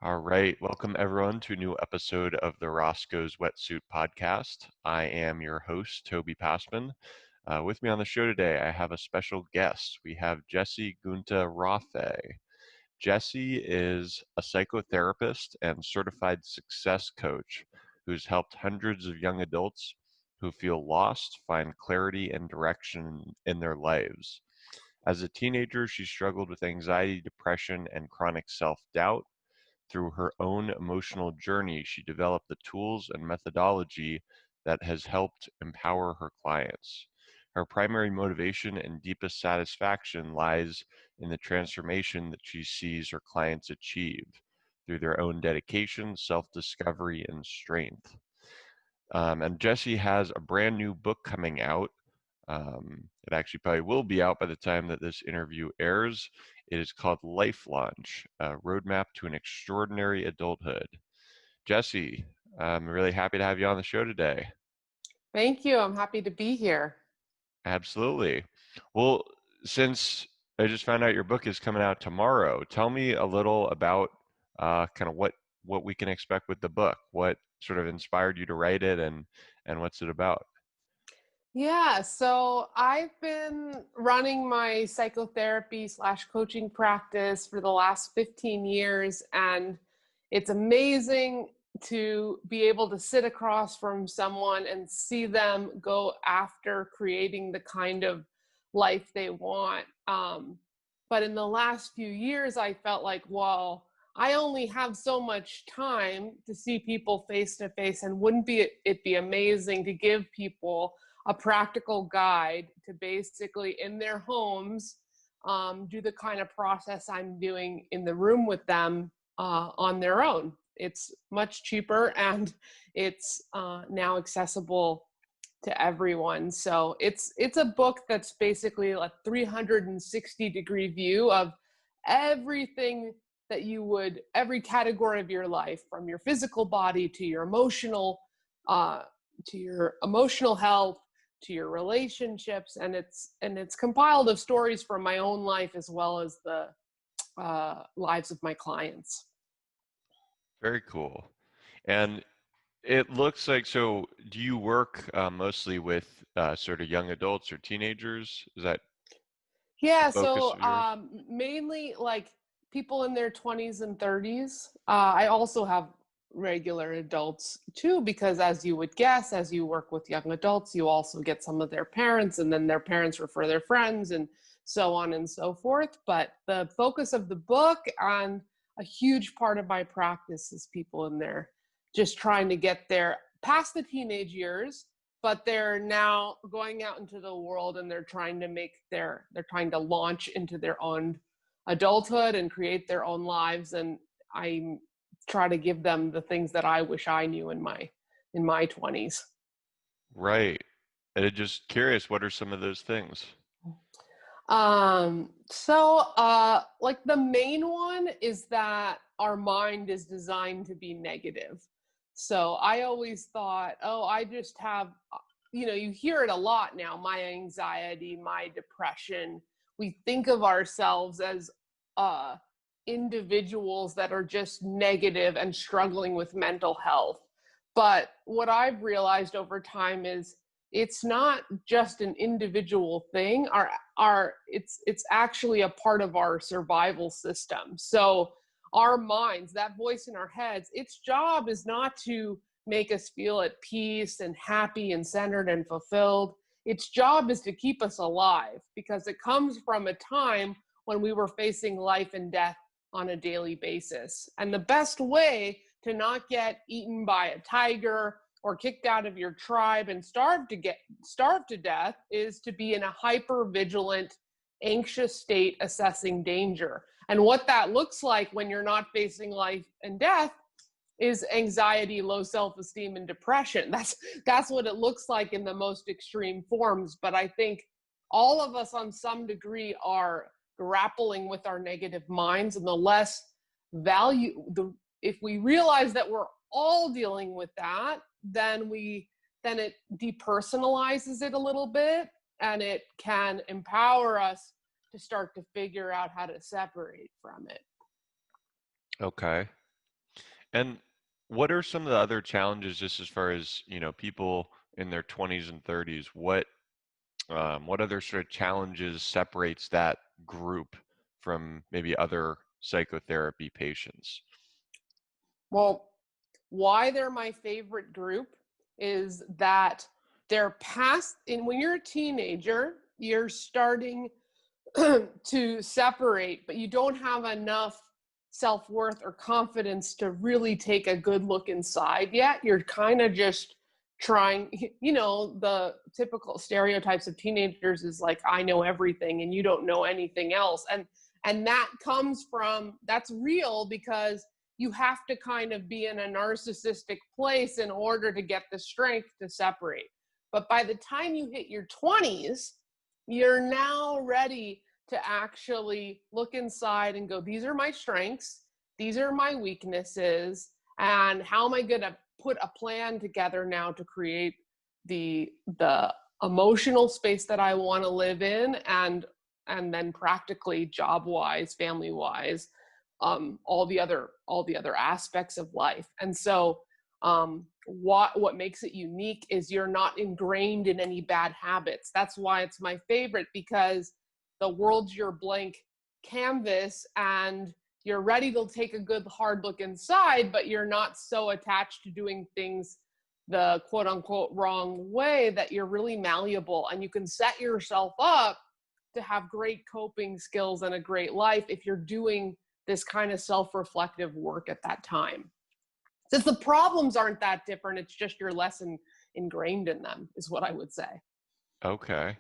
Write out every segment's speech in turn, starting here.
All right, welcome everyone to a new episode of the Roscoe's Wetsuit Podcast. I am your host, Toby Passman. With me on the show today, I have a special guest. We have Giuntah Rafeh. Jesse is a psychotherapist and certified success coach who's helped hundreds of young adults who feel lost find clarity and direction in their lives. As a teenager, she struggled with anxiety, depression, and chronic self-doubt. Through her own emotional journey, she developed the tools and methodology that has helped empower her clients. Her primary motivation and deepest satisfaction lies in the transformation that she sees her clients achieve through their own dedication, self-discovery, and strength. And Jesse has a brand new book coming out. It actually probably will be out by the time that this interview airs. It is called Life Launch, a roadmap to an extraordinary adulthood. Jesse, I'm really happy to have you on the show today. Thank you. I'm happy to be here. Absolutely. Well, since I just found out your book is coming out tomorrow, tell me a little about kind of what we can expect with the book. What sort of inspired you to write it, and what's it about? Yeah, so I've been running my psychotherapy/coaching practice for the last 15 years, and it's amazing to be able to sit across from someone and see them go after creating the kind of life they want. But in the last few years, I felt like, well, I only have so much time to see people face to face, and wouldn't it be amazing to give people a practical guide to basically in their homes do the kind of process I'm doing in the room with them on their own. It's much cheaper and it's now accessible to everyone. So it's a book that's basically a 360-degree view of everything that you would, every category of your life, from your physical body uh, to your emotional health, to your relationships, and it's compiled of stories from my own life as well as the lives of my clients. Very cool. And it looks like, so do you work mostly with sort of young adults or teenagers? Is that a Yeah, focus so of yours? mainly like people in their 20s and 30s. I also have regular adults too, because as you would guess, as you work with young adults, you also get some of their parents, and then their parents refer their friends, and so on and so forth. But the focus of the book and a huge part of my practice is people in there just trying to get there past the teenage years, but they're now going out into the world and they're trying to launch into their own adulthood and create their own lives. And I try to give them the things that I wish I knew in my 20s. Right. And just curious, what are some of those things? Like the main one is that our mind is designed to be negative. So I always thought, oh, I just have, you hear it a lot now, my anxiety, my depression. We think of ourselves as uh, individuals that are just negative and struggling with mental health. But what I've realized over time is it's not just an individual thing. It's actually a part of our survival system. So our minds, that voice in our heads, its job is not to make us feel at peace and happy and centered and fulfilled. Its job is to keep us alive, because it comes from a time when we were facing life and death on a daily basis. And the best way to not get eaten by a tiger or kicked out of your tribe and starved to death is to be in a hyper vigilant, anxious state assessing danger. And what that looks like when you're not facing life and death is anxiety, low self-esteem, and depression. That's what it looks like in the most extreme forms. But I think all of us on some degree are grappling with our negative minds, and the less value the if we realize that we're all dealing with that, then it depersonalizes it a little bit, and it can empower us to start to figure out how to separate from it. Okay. And what are some of the other challenges, just as far as, people in their 20s and 30s? What other sort of challenges separates that group from maybe other psychotherapy patients? Well, why they're my favorite group is that they're past, and when you're a teenager, you're starting to separate, but you don't have enough self-worth or confidence to really take a good look inside yet. You're kind of just trying, the typical stereotypes of teenagers is like, I know everything and you don't know anything else. And that's real because you have to kind of be in a narcissistic place in order to get the strength to separate. But by the time you hit your 20s, you're now ready to actually look inside and go, these are my strengths, these are my weaknesses, and how am I going to put a plan together now to create the emotional space that I want to live in, and then practically job wise, family wise, all the other aspects of life. And so what makes it unique is you're not ingrained in any bad habits. That's why it's my favorite, because the world's your blank canvas and you're ready to take a good hard look inside, but you're not so attached to doing things the quote unquote wrong way that you're really malleable, and you can set yourself up to have great coping skills and a great life if you're doing this kind of self-reflective work at that time. Since the problems aren't that different, it's just you're less ingrained in them, is what I would say. Okay.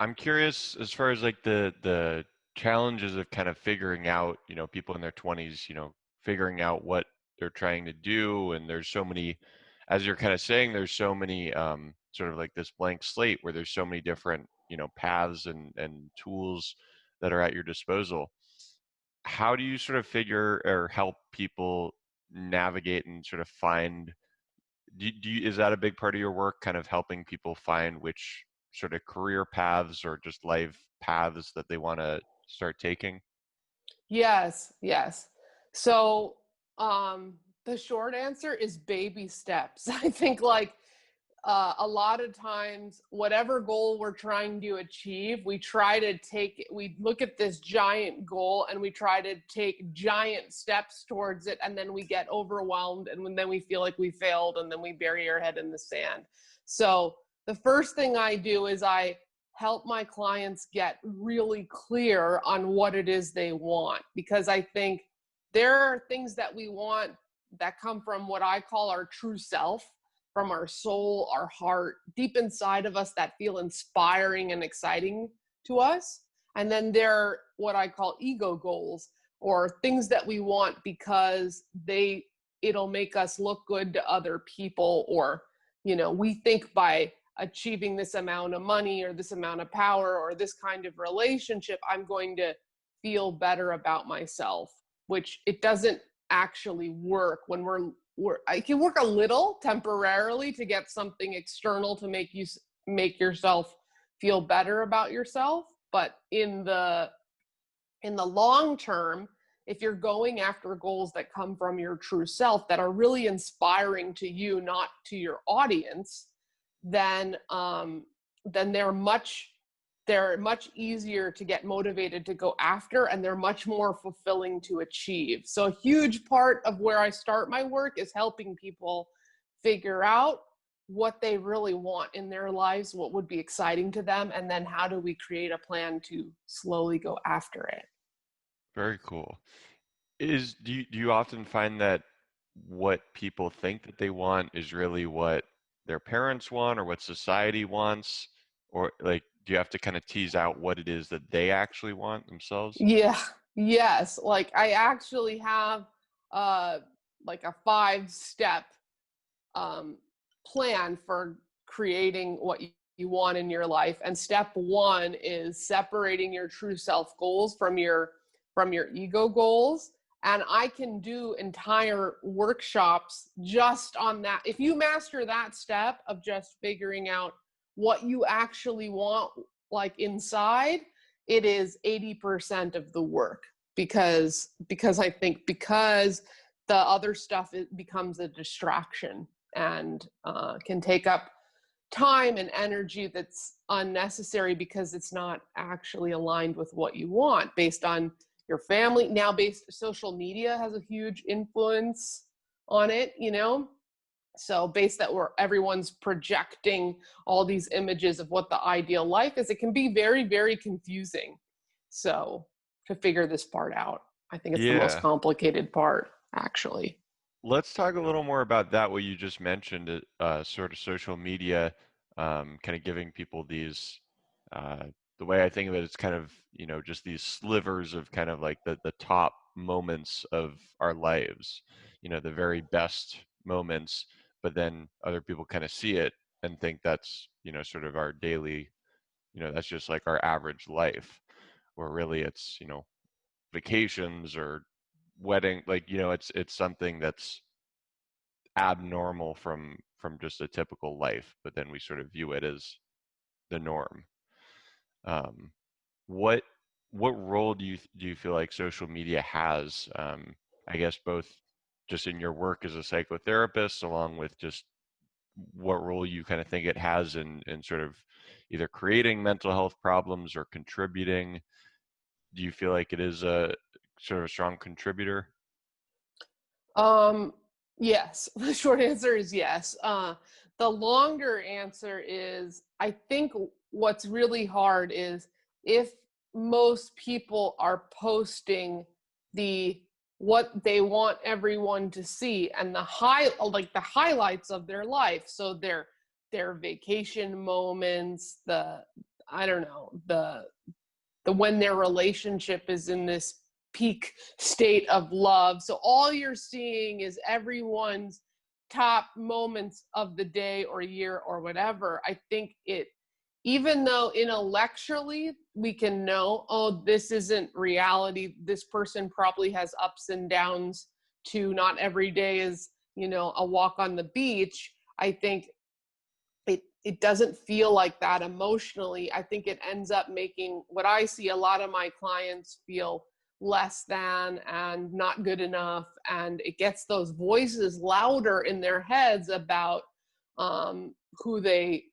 I'm curious as far as like the challenges of kind of figuring out, people in their 20s, figuring out what they're trying to do. And there's so many, as you're kind of saying, there's so many sort of like this blank slate where there's so many different, paths and tools that are at your disposal. How do you sort of figure or help people navigate and sort of find, is that a big part of your work, kind of helping people find which sort of career paths or just life paths that they want to start taking? Yes, yes. So the short answer is baby steps. I think like a lot of times, whatever goal we're trying to achieve, we look at this giant goal and we try to take giant steps towards it. And then we get overwhelmed, and then we feel like we failed, and then we bury our head in the sand. So the first thing I do is I help my clients get really clear on what it is they want, because I think there are things that we want that come from what I call our true self, from our soul, our heart, deep inside of us, that feel inspiring and exciting to us. And then there are what I call ego goals, or things that we want because it'll make us look good to other people, or we think by achieving this amount of money or this amount of power or this kind of relationship, I'm going to feel better about myself, which it doesn't actually work. When I can work a little temporarily to get something external to make yourself feel better about yourself, but in the long term, if you're going after goals that come from your true self, that are really inspiring to you, not to your audience, then they're much easier to get motivated to go after, and they're much more fulfilling to achieve. So a huge part of where I start my work is helping people figure out what they really want in their lives, what would be exciting to them, and then how do we create a plan to slowly go after it. Very cool. Do you often find that what people think that they want is really what their parents want or what society wants? Or like, do you have to kind of tease out what it is that they actually want themselves? Yeah, yes. Like I actually have like a 5-step plan for creating what you want in your life. And step 1 is separating your true self goals from your ego goals. And I can do entire workshops just on that. If you master that step of just figuring out what you actually want, like inside, it is 80% of the work, because I think the other stuff, it becomes a distraction and can take up time and energy that's unnecessary because it's not actually aligned with what you want based on your family. Now, social media has a huge influence on it, so based that where everyone's projecting all these images of what the ideal life is, it can be very, very confusing. So to figure this part out, I think it's the most Yeah. complicated part, actually. Let's talk a little more about that, what you just mentioned, sort of social media, kind of giving people these, uh, the way I think of it, it's kind of, just these slivers of kind of like the top moments of our lives, the very best moments, but then other people kind of see it and think that's, sort of our daily, that's just like our average life, where really it's, vacations or wedding, like, it's something that's abnormal from just a typical life, but then we sort of view it as the norm. Um, what what role do you feel like social media has? I guess both just in your work as a psychotherapist, along with just what role you kind of think it has in sort of either creating mental health problems or contributing. Do you feel like it is a sort of a strong contributor? Um, yes. The short answer is yes. The longer answer is I think what's really hard is if most people are posting the what they want everyone to see and the highlights of their life. So their vacation moments, the I don't know, the when their relationship is in this peak state of love. So all you're seeing is everyone's top moments of the day or year or whatever. I think even though intellectually we can know, oh, this isn't reality, this person probably has ups and downs too. Not every day is, a walk on the beach. I think it doesn't feel like that emotionally. I think it ends up making what I see a lot of my clients feel less than and not good enough, and it gets those voices louder in their heads about who they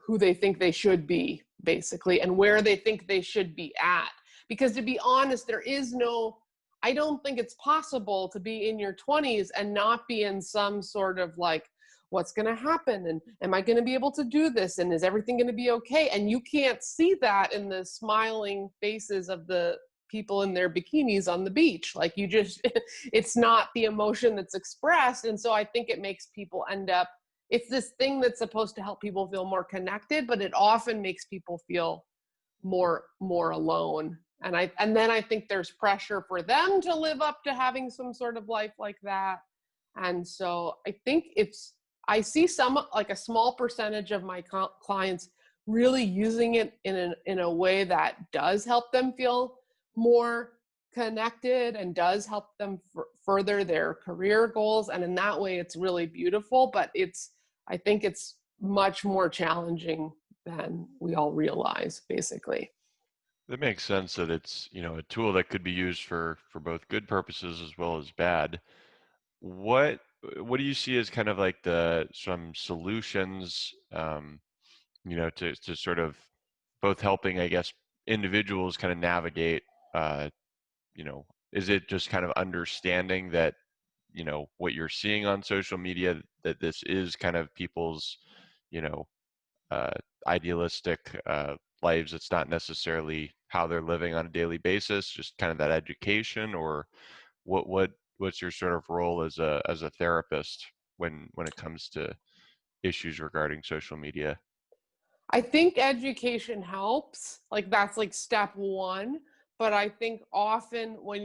who they think they should be, basically, and where they think they should be at. Because to be honest, I don't think it's possible to be in your 20s and not be in some sort of what's going to happen, and am I going to be able to do this, and is everything going to be okay? And you can't see that in the smiling faces of the people in their bikinis on the beach. It's not the emotion that's expressed. And so I think it makes people end up, it's this thing that's supposed to help people feel more connected, but it often makes people feel more alone. And then I think there's pressure for them to live up to having some sort of life like that. And so I think I see a small percentage of my clients really using it in a way that does help them feel more connected and does help them further their career goals. And in that way, it's really beautiful, but I think it's much more challenging than we all realize, basically. That makes sense that it's, a tool that could be used for both good purposes as well as bad. What what do you see as kind of like some solutions, to sort of both helping, I guess, individuals kind of navigate, uh, is it just kind of understanding that, what you're seeing on social media, that this is kind of people's, you know, uh, idealistic lives. It's not necessarily how they're living on a daily basis, just kind of that education, or what's your sort of role as a therapist when it comes to issues regarding social media? I think education helps. That's step one. But I think often when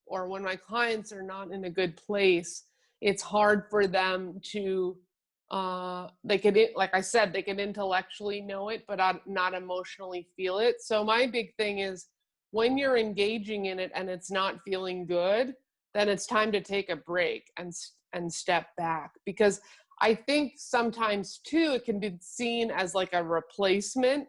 when my clients are not in a good place, it's hard for them to, like I said, they can intellectually know it, but not emotionally feel it. So my big thing is when you're engaging in it and it's not feeling good, then it's time to take a break and step back. Because I think sometimes too, it can be seen as like a replacement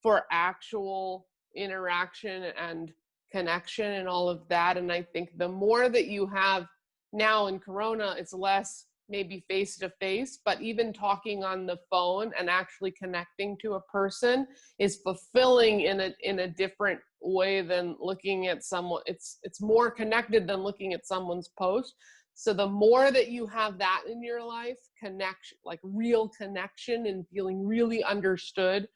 for actual interaction and connection and all of that. And I think the more that you have now in Corona, it's less maybe face to face, but even talking on the phone and actually connecting to a person is fulfilling in a different way than looking at someone. It's more connected than looking at someone's post. So the more that you have that in your life, connection, like real connection and feeling really understood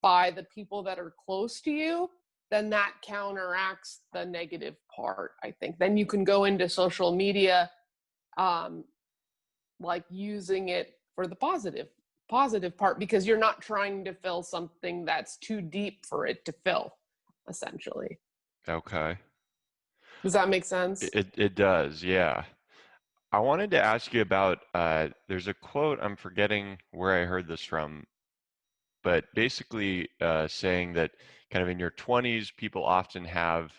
by the people that are close to you, then that counteracts the negative part, I think. Then you can go into social media, like using it for the positive part, because you're not trying to fill something that's too deep for it to fill, essentially. Okay. Does that make sense? It does, yeah. I wanted to ask you about there's a quote, I'm forgetting where I heard this from, but basically saying that kind of in your 20s, people often have,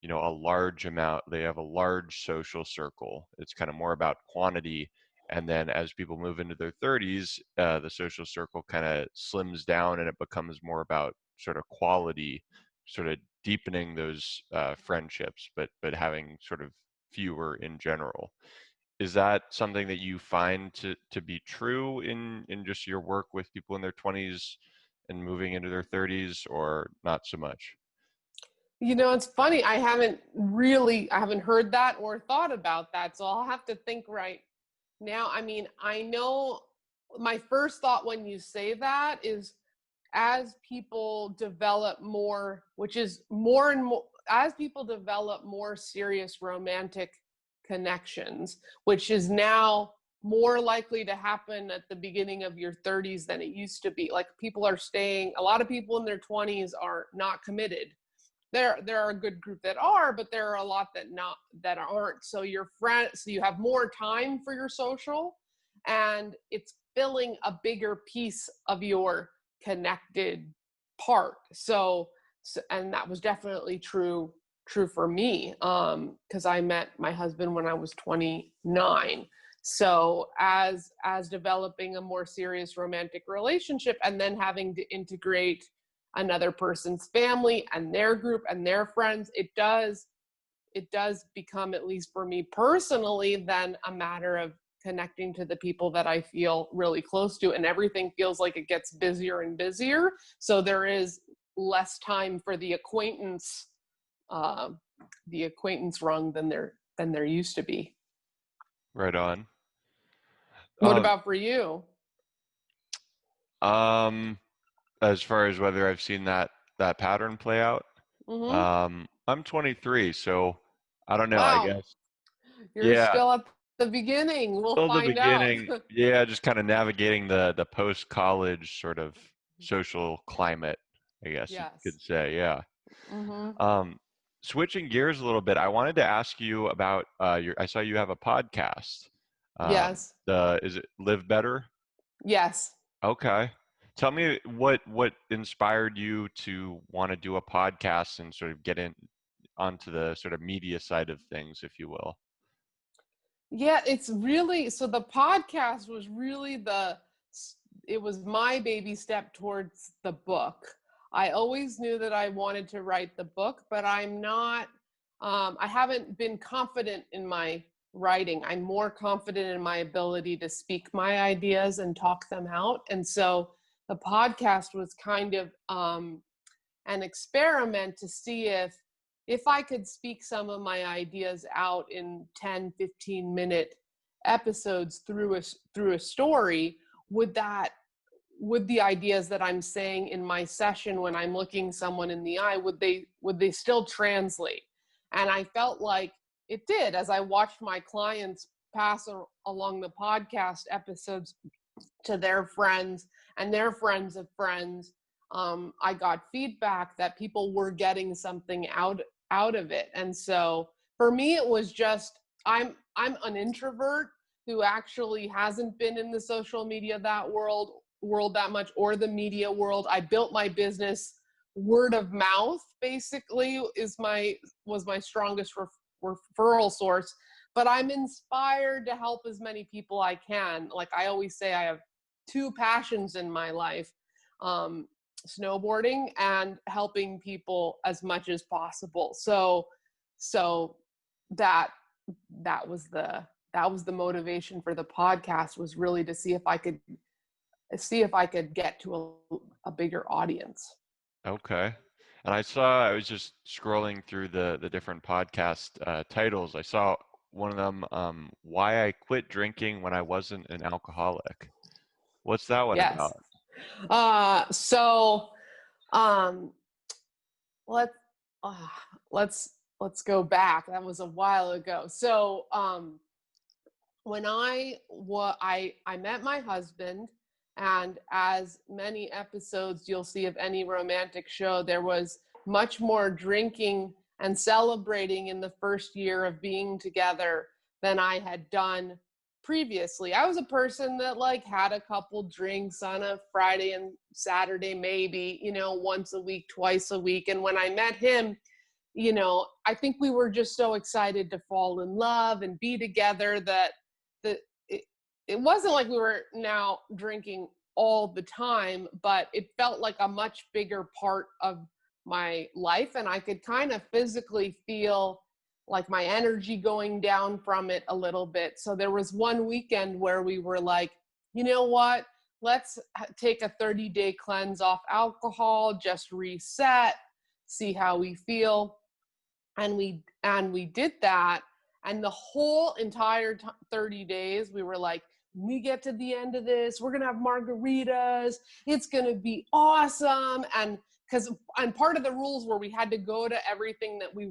a large amount, they have a large social circle. It's kind of more about quantity. And then as people move into their 30s, the social circle kind of slims down and it becomes more about sort of quality, sort of deepening those friendships, but having sort of fewer in general. Is that something that you find to be true in just your work with people in their 20s and moving into their 30s, or not so much? It's funny. I haven't heard that or thought about that. So I'll have to think right now. I mean, I know my first thought when you say that is, as people develop more, which is more and more, as people develop more serious romantic connections, which is now more likely to happen at the beginning of your 30s than it used to be. Like, a lot of people in their 20s are not committed. There are a good group that are, but there are a lot that aren't. So so you have more time for your social, and it's filling a bigger piece of your connected part. And that was definitely true for me, because I met my husband when I was 29. So as developing a more serious romantic relationship and then having to integrate another person's family and their group and their friends, it does become, at least for me personally, then a matter of connecting to the people that I feel really close to, and everything feels like it gets busier and busier. So there is less time for the acquaintance rung than there used to be. Right on. What Um, about for you? um, as far as whether I've seen that pattern play out, Mm-hmm. I'm 23, so I don't know. I Wow, guess, you're yeah, still at the beginning. We'll still the find out. beginning. Yeah, just kind of navigating the post-college sort of social climate, I guess you Yes. could say. Yeah. Mm-hmm. Um, Switching gears a little bit, I wanted to ask you about I saw you have a podcast. Yes. Is it Live Better? Yes. Okay. Tell me what inspired you to want to do a podcast and sort of get in onto the sort of media side of things, if you will. Yeah, it's really, so the podcast was really it was my baby step towards the book. I always knew that I wanted to write the book, but I haven't been confident in my writing. I'm more confident in my ability to speak my ideas and talk them out. And so the podcast was kind of an experiment to see if I could speak some of my ideas out in 10-15 minute episodes through a story, would the ideas that I'm saying in my session when I'm looking someone in the eye, would they still translate? And I felt like it did, as I watched my clients pass along the podcast episodes to their friends and their friends of friends. I got feedback that people were getting something out of it. And so for me, it was just, I'm an introvert who actually hasn't been in the social media world that much, or the media world. I built my business word of mouth, basically, was my strongest referral source. But I'm inspired to help as many people I can. Like I always say, I have two passions in my life: snowboarding and helping people as much as possible. So that was that was the motivation for the podcast, was really to see if I could get to a bigger audience. Okay. And I was just scrolling through the different podcast titles. I saw one of them, Why I Quit Drinking When I Wasn't an Alcoholic. What's that one Yes. about? So let uh, let's go back. That was a while ago. So when I met my husband, and as many episodes you'll see of any romantic show, there was much more drinking and celebrating in the first year of being together than I had done previously. I was a person that like had a couple drinks on a Friday and Saturday, maybe, once a week, twice a week. And when I met him, I think we were just so excited to fall in love and be together that the it, it wasn't like we were now drinking all the time, but it felt like a much bigger part of my life, and I could kind of physically feel like my energy going down from it a little bit. So there was one weekend where we were like, you know what, let's take a 30-day cleanse off alcohol, just reset, see how we feel. And we did that, and the whole entire 30 days we were like, when we get to the end of this, we're gonna have margaritas, it's gonna be awesome. And part of the rules were we had to go to everything that we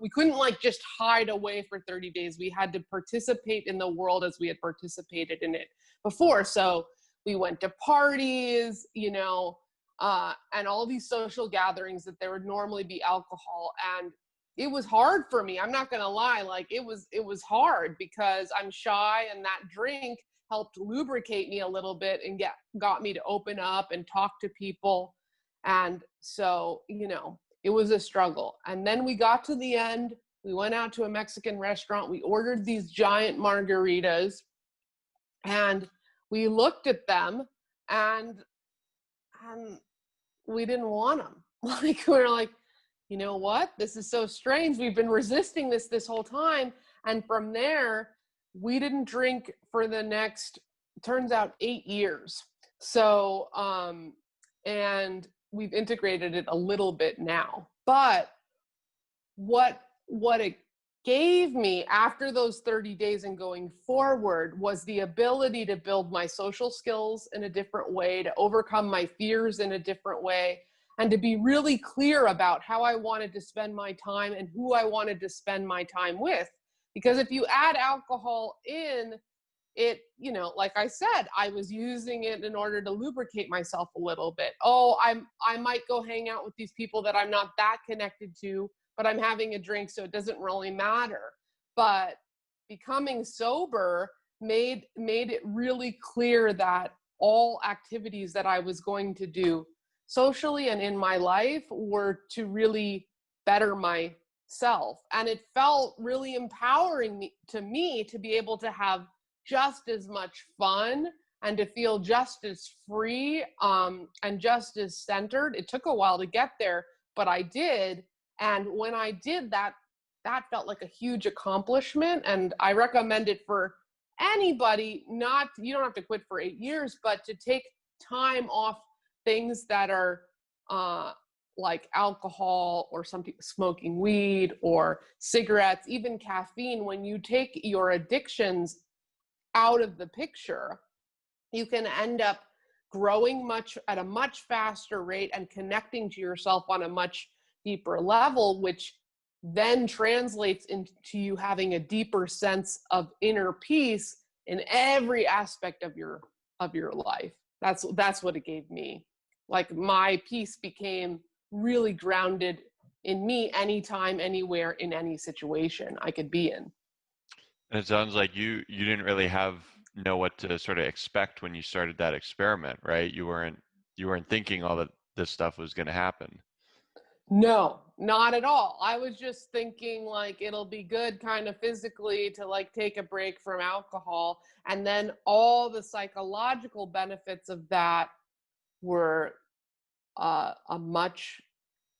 couldn't like just hide away for 30 days. We had to participate in the world as we had participated in it before. So we went to parties, and all these social gatherings that there would normally be alcohol. And it was hard for me. I'm not going to lie. Like it was hard because I'm shy, and that drink helped lubricate me a little bit and got me to open up and talk to people. And so, it was a struggle. And then we got to the end. We went out to a Mexican restaurant. We ordered these giant margaritas, and we looked at them, and we didn't want them. Like, we were like, you know what? This is so strange. We've been resisting this whole time. And from there, we didn't drink for the next, turns out, 8 years. So, and we've integrated it a little bit now. But what it gave me after those 30 days and going forward was the ability to build my social skills in a different way, to overcome my fears in a different way, and to be really clear about how I wanted to spend my time and who I wanted to spend my time with. Because if you add alcohol in it, like I said, I was using it in order to lubricate myself a little bit. Oh, I might go hang out with these people that I'm not that connected to, but I'm having a drink, so it doesn't really matter. But becoming sober made it really clear that all activities that I was going to do socially and in my life were to really better myself. And it felt really empowering to me to be able to have just as much fun and to feel just as free and just as centered. It took a while to get there, but I did. And when I did that, that felt like a huge accomplishment. And I recommend it for anybody. You don't have to quit for 8 years, but to take time off things that are like alcohol or smoking weed or cigarettes, even caffeine. When you take your addictions out of the picture, you can end up growing at a much faster rate and connecting to yourself on a much deeper level, which then translates into you having a deeper sense of inner peace in every aspect of your life. That's what it gave me. Like my peace became really grounded in me anytime, anywhere, in any situation I could be in. And it sounds like you didn't really know what to sort of expect when you started that experiment, right? You weren't thinking all that this stuff was going to happen. No, not at all. I was just thinking like it'll be good kind of physically to like take a break from alcohol, and then all the psychological benefits of that were a much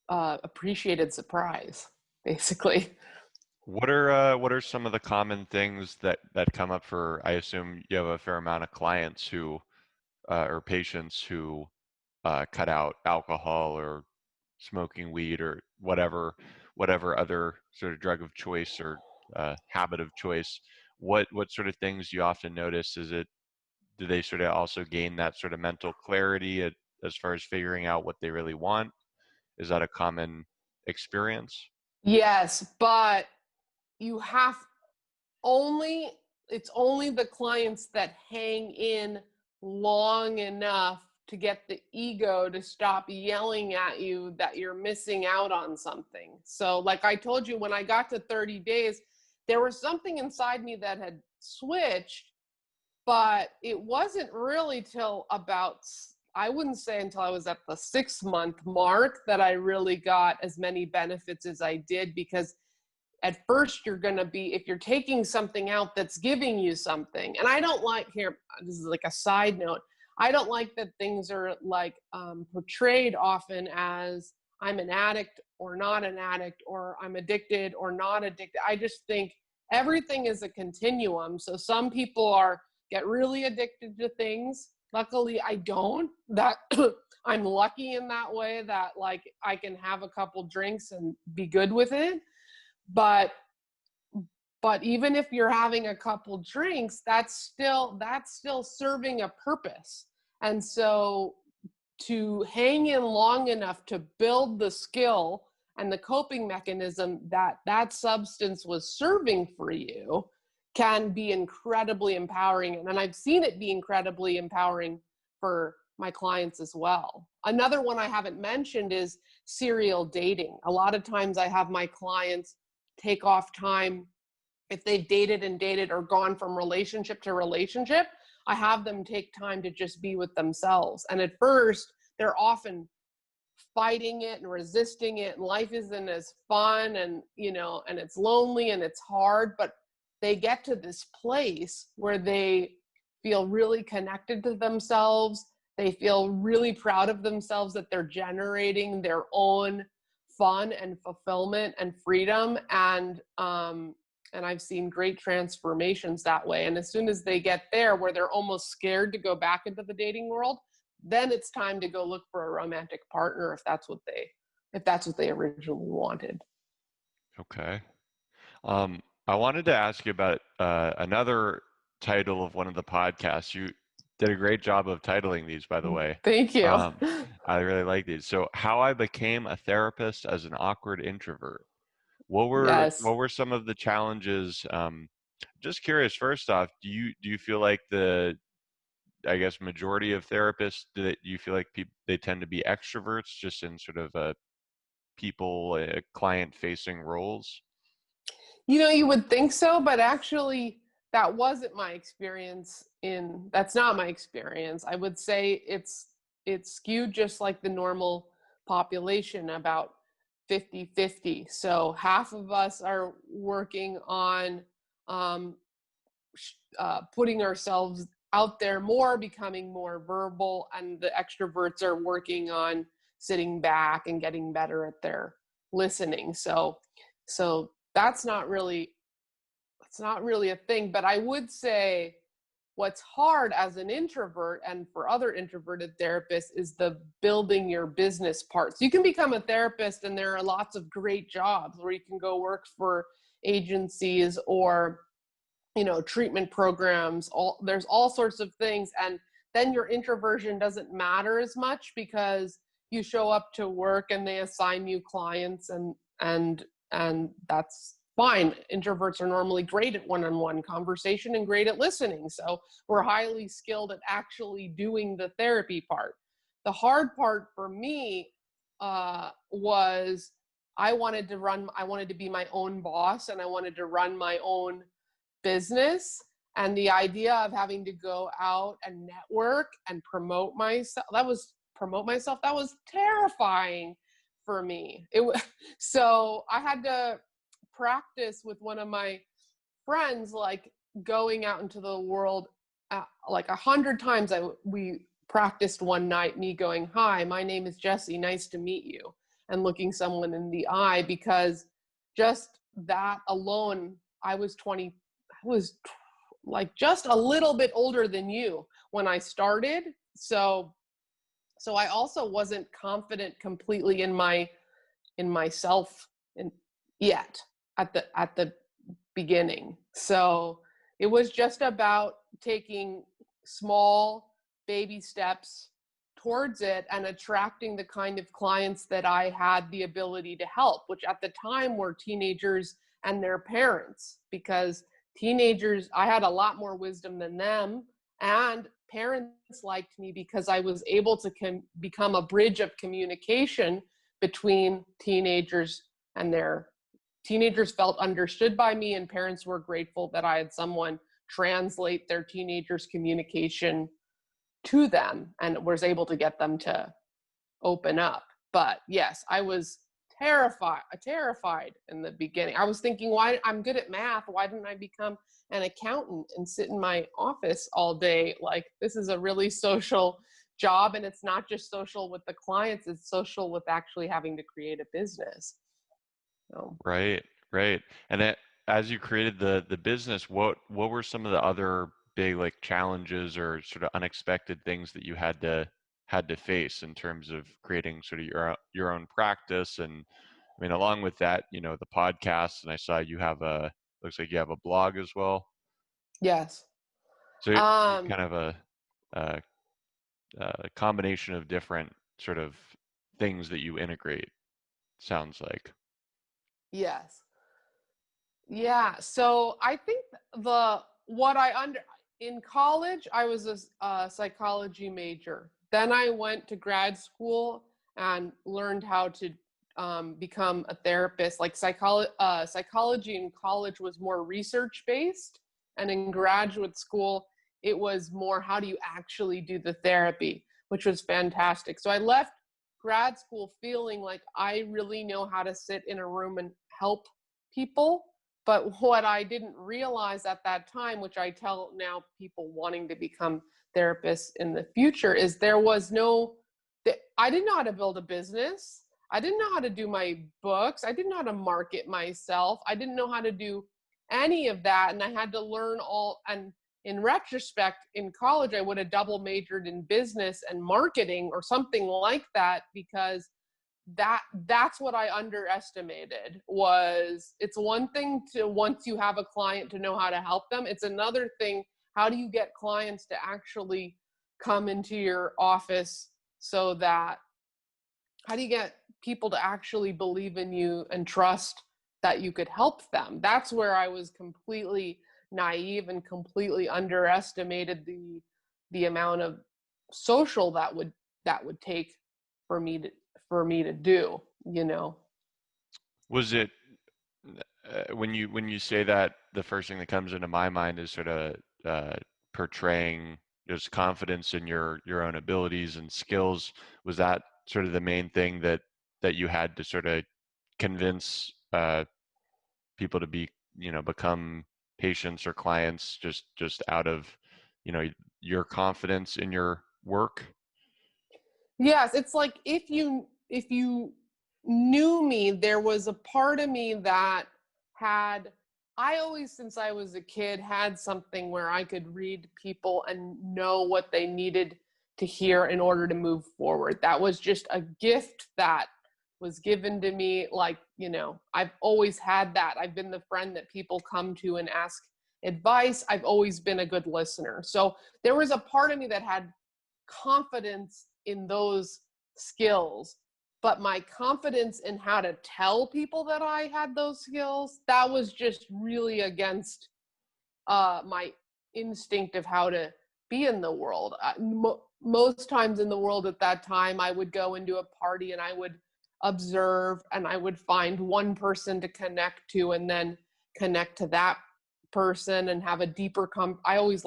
appreciated surprise, basically. What are some of the common things that come up for, I assume you have a fair amount of clients who or patients who cut out alcohol or smoking weed or whatever other sort of drug of choice or habit of choice. What sort of things do you often notice? Do they sort of also gain that sort of mental clarity as far as figuring out what they really want? Is that a common experience? Yes, but you have only it's only the clients that hang in long enough to get the ego to stop yelling at you that you're missing out on something. So like I told you, when I got to 30 days, there was something inside me that had switched, but it wasn't really till about, I wouldn't say until I was at the 6 month mark that I really got as many benefits as I did, because at first you're going to be, if you're taking something out that's giving you something, and I don't like, here, this is like a side note, I don't like that things are like portrayed often as I'm an addict or not an addict, or I'm addicted or not addicted. I just think everything is a continuum. So some people get really addicted to things. Luckily I don't. That I'm lucky in that way, that like I can have a couple drinks and be good with it. But even if you're having a couple drinks, that's still serving a purpose. And so to hang in long enough to build the skill and the coping mechanism that that substance was serving for you can be incredibly empowering. And I've seen it be incredibly empowering for my clients as well. Another one I haven't mentioned is serial dating. A lot of times I have my clients take off time if they've dated and dated or gone from relationship to relationship. I have them take time to just be with themselves. And at first, they're often fighting it and resisting it. And life isn't as fun, and, and it's lonely and it's hard, but they get to this place where they feel really connected to themselves. They feel really proud of themselves that they're generating their own fun and fulfillment and freedom. And I've seen great transformations that way. And as soon as they get there where they're almost scared to go back into the dating world, then it's time to go look for a romantic partner if that's what they originally wanted. Okay. I wanted to ask you about another title of one of the podcasts. You did a great job of titling these, by the way. Thank you. Um, I really like these. So, how I became a therapist as an awkward introvert. Yes. What were some of the challenges? Just curious. First off, do you feel like the, I guess, majority of therapists, do you feel like they tend to be extroverts, just in sort of people client facing roles? You would think so, but actually that's not my experience. I would say it's skewed just like the normal population, about 50-50. So half of us are working on putting ourselves out there more, becoming more verbal, and the extroverts are working on sitting back and getting better at their listening. So that's not really a thing. But I would say what's hard as an introvert and for other introverted therapists is the building your business part. So you can become a therapist and there are lots of great jobs where you can go work for agencies or treatment programs. There's all sorts of things, and then your introversion doesn't matter as much because you show up to work and they assign you clients, and that's fine. Introverts are normally great at one-on-one conversation and great at listening, so we're highly skilled at actually doing the therapy part. The hard part for me was I wanted to be my own boss, and I wanted to run my own business. And the idea of having to go out and network and promote myself, that was terrifying for me. So I had to practice with one of my friends, like going out into the world like 100 times. We practiced one night, me going, "Hi, my name is Jessie, nice to meet you," and looking someone in the eye, because just that alone, I was like just a little bit older than you when I started. So I also wasn't confident completely in myself and yet at the beginning. So it was just about taking small baby steps towards it and attracting the kind of clients that I had the ability to help, which at the time were teenagers and their parents, because teenagers, I had a lot more wisdom than them, and parents liked me because I was able to become a bridge of communication between teenagers and their teenagers felt understood by me, and parents were grateful that I had someone translate their teenagers' communication to them and was able to get them to open up. But yes, I was terrified in the beginning. I was thinking, why I'm good at math, why didn't I become an accountant and sit in my office all day? Like, this is a really social job, and it's not just social with the clients, it's social with actually having to create a business. So. Right, right. And that, as you created the business, what were some of the other big like challenges or sort of unexpected things that you had to face in terms of creating sort of your own practice? And I mean, along with that, the podcast, and I saw you have looks like you have a blog as well. Yes. So you Um, kind of a, a combination of different sort of things that you integrate, sounds like. yes. Yeah. So I think in college, I was a psychology major. Then I went to grad school and learned how to become a therapist. Like psychology in college was more research based, and in graduate school, it was more how do you actually do the therapy, which was fantastic. So I left grad school feeling like I really know how to sit in a room and help people. But what I didn't realize at that time, which I tell now people wanting to become therapists in the future, is I didn't know how to build a business. I didn't know how to do my books. I didn't know how to market myself. I didn't know how to do any of that. And I had to learn all. And in retrospect, in college, I would have double majored in business and marketing or something like that, because that's what I underestimated. Was it's one thing to, once you have a client, to know how to help them. It's another thing, how do you get clients to actually come into your office, so that how do you get people to actually believe in you and trust that you could help them? That's where I was completely naive and completely underestimated the amount of social that would take for me to do, you know. Was it when you say that, the first thing that comes into my mind is sort of portraying just confidence in your own abilities and skills. Was that sort of the main thing that you had to sort of convince people to become patients or clients, just out of you know your confidence in your work? Yes, it's like if you knew me, there was a part of me that had I always, since I was a kid, had something where I could read people and know what they needed to hear in order to move forward. That was just a gift that was given to me. Like, I've always had that. I've been the friend that people come to and ask advice. I've always been a good listener. So there was a part of me that had confidence in those skills, but my confidence in how to tell people that I had those skills, that was just really against my instinct of how to be in the world. Most times in the world at that time, I would go into a party and I would observe and I would find one person to connect to and then connect to that person and have a deeper I always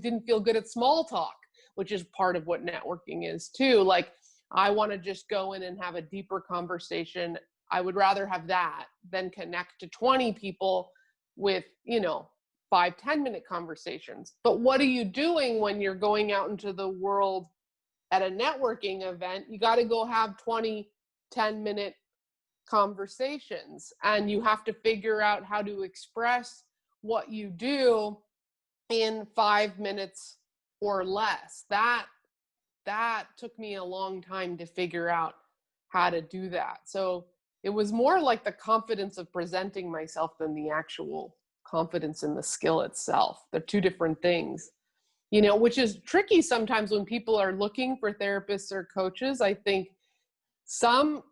didn't feel good at small talk, which is part of what networking is too. Like, I want to just go in and have a deeper conversation. I would rather have that than connect to 20 people with, 5-10 minute conversations. But what are you doing when you're going out into the world at a networking event? You got to go have 20 10-minute conversations, and you have to figure out how to express what you do in 5 minutes or less. That took me a long time to figure out how to do that. So it was more like the confidence of presenting myself than the actual confidence in the skill itself. They're two different things, which is tricky sometimes when people are looking for therapists or coaches. I think some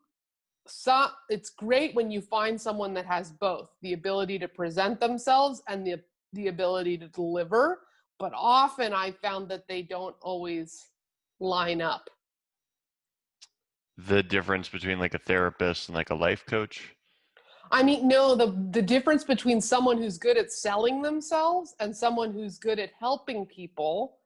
it's great when you find someone that has both the ability to present themselves and the ability to deliver, but often I found that they don't always line up. The difference between like a therapist and like a life coach? I mean, no, the difference between someone who's good at selling themselves and someone who's good at helping people,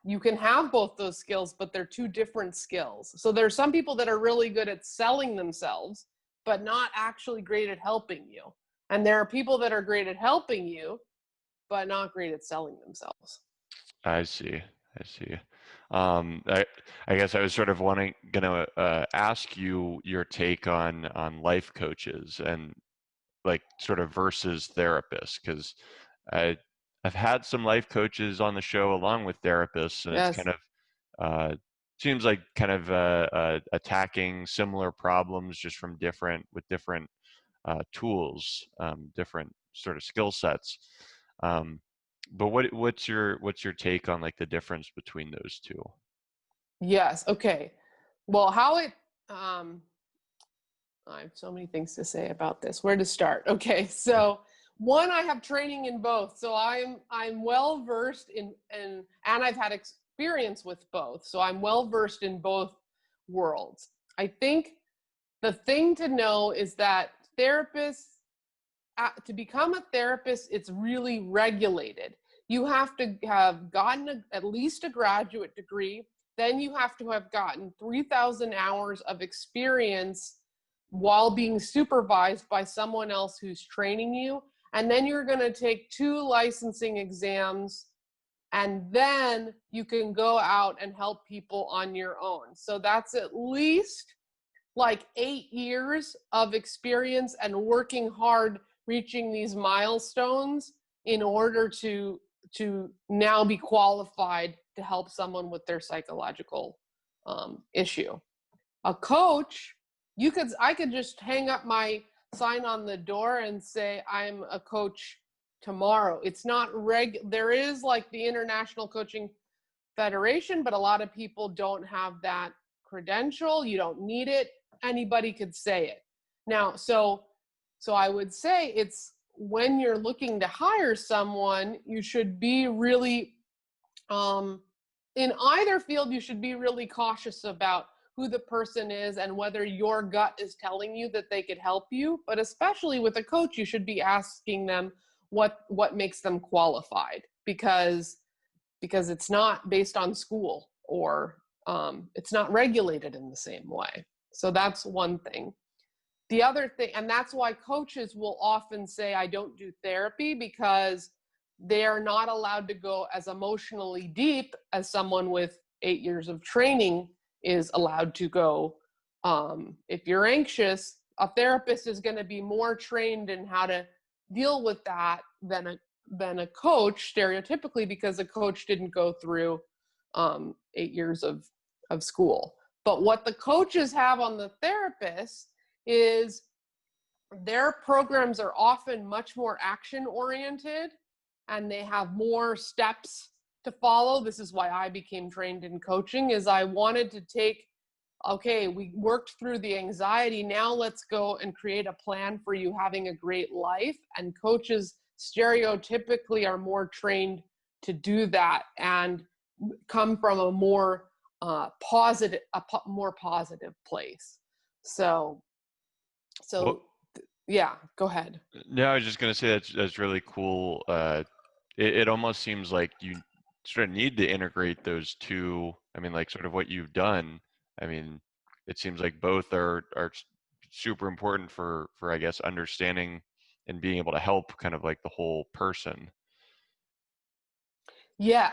you can have both those skills, but they're two different skills. So there are some people that are really good at selling themselves, but not actually great at helping you. And there are people that are great at helping you, but not great at selling themselves. I see. I see. I guess I was sort of gonna ask you your take on life coaches and like sort of versus therapists, because I I've had some life coaches on the show along with therapists, and it's kind Yes. of seems like kind of attacking similar problems just from different tools, different sort of skill sets. Um, but what's your take on like the difference between those two? Yes. Okay. Well, how it I have so many things to say about this. Where to start? Okay, so one, I have training in both, so I'm well versed in and I've had experience with both, so I'm well versed in both worlds. I think the thing to know is that therapists, to become a therapist, it's really regulated. You have to have gotten at least a graduate degree. Then you have to have gotten 3,000 hours of experience while being supervised by someone else who's training you. And then you're going to take 2 licensing exams, and then you can go out and help people on your own. So that's at least like 8 years of experience and working hard, reaching these milestones in order to now be qualified to help someone with their psychological issue. A coach, I could just hang up my sign on the door and say I'm a coach tomorrow. It's not there is like the International Coaching Federation, but a lot of people don't have that credential. You don't need it. Anybody could say it. Now, so I would say it's when you're looking to hire someone, you should be really in either field, you should be really cautious about who the person is and whether your gut is telling you that they could help you. But especially with a coach, you should be asking them what makes them qualified, because it's not based on school, or it's not regulated in the same way. So that's one thing. The other thing, and that's why coaches will often say, I don't do therapy, because they are not allowed to go as emotionally deep as someone with 8 years of training is allowed to go. If you're anxious, a therapist is going to be more trained in how to deal with that than a coach, stereotypically, because a coach didn't go through 8 years of school. But what the coaches have on the therapists is their programs are often much more action oriented, and they have more steps to follow. This is why I became trained in coaching, is I wanted to take, okay, we worked through the anxiety, now let's go and create a plan for you having a great life. And coaches stereotypically are more trained to do that and come from a more positive place. So Well, yeah, go ahead. no, I was just gonna say that's really cool. It almost seems like you sort of need to integrate those two. I mean, like sort of what you've done. I mean, it seems like both are super important for I guess understanding and being able to help kind of like the whole person. Yeah,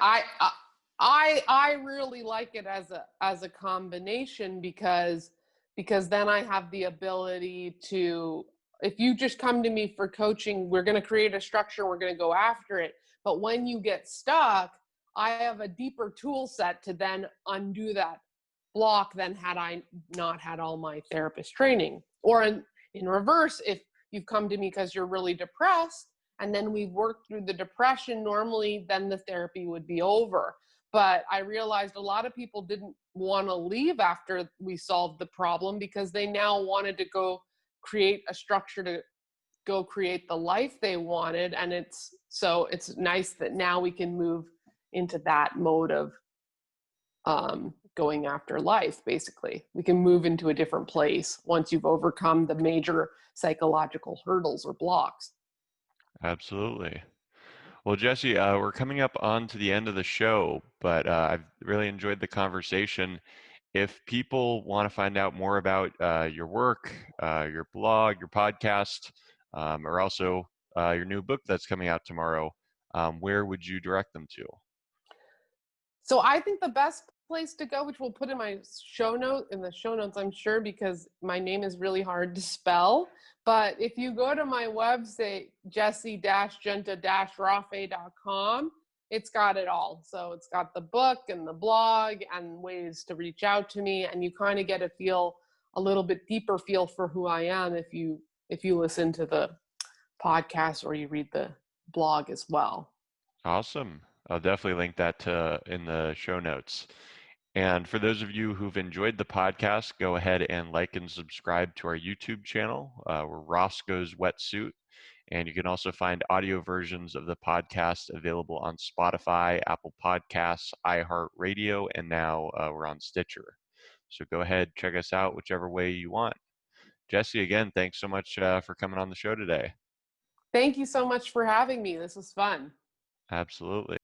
I really like it as a combination, because because then I have the ability to, if you just come to me for coaching, we're going to create a structure, we're going to go after it. But when you get stuck, I have a deeper tool set to then undo that block than had I not had all my therapist training. Or in reverse, if you've come to me because you're really depressed and then we've worked through the depression, normally then the therapy would be over. But I realized a lot of people didn't want to leave after we solved the problem because they now wanted to go create a structure to go create the life they wanted. And it's nice that now we can move into that mode of going after life. Basically, we can move into a different place once you've overcome the major psychological hurdles or blocks. Absolutely. Well, Jesse, we're coming up on to the end of the show, but I've really enjoyed the conversation. If people want to find out more about your work, your blog, your podcast, or also your new book that's coming out tomorrow, where would you direct them to? So I think the best place to go, which we'll put in my show note in the show notes, I'm sure, because my name is really hard to spell. But if you go to my website, Giuntah-Rafeh.com, it's got it all. So it's got the book and the blog and ways to reach out to me, and you kind of get a little bit deeper feel for who I am if you listen to the podcast or you read the blog as well. Awesome. I'll definitely link that in the show notes. And for those of you who've enjoyed the podcast, go ahead and like and subscribe to our YouTube channel. We're Roscoe's Wetsuit. And you can also find audio versions of the podcast available on Spotify, Apple Podcasts, iHeartRadio, and now we're on Stitcher. So go ahead, check us out whichever way you want. Jesse, again, thanks so much for coming on the show today. Thank you so much for having me. This was fun. Absolutely.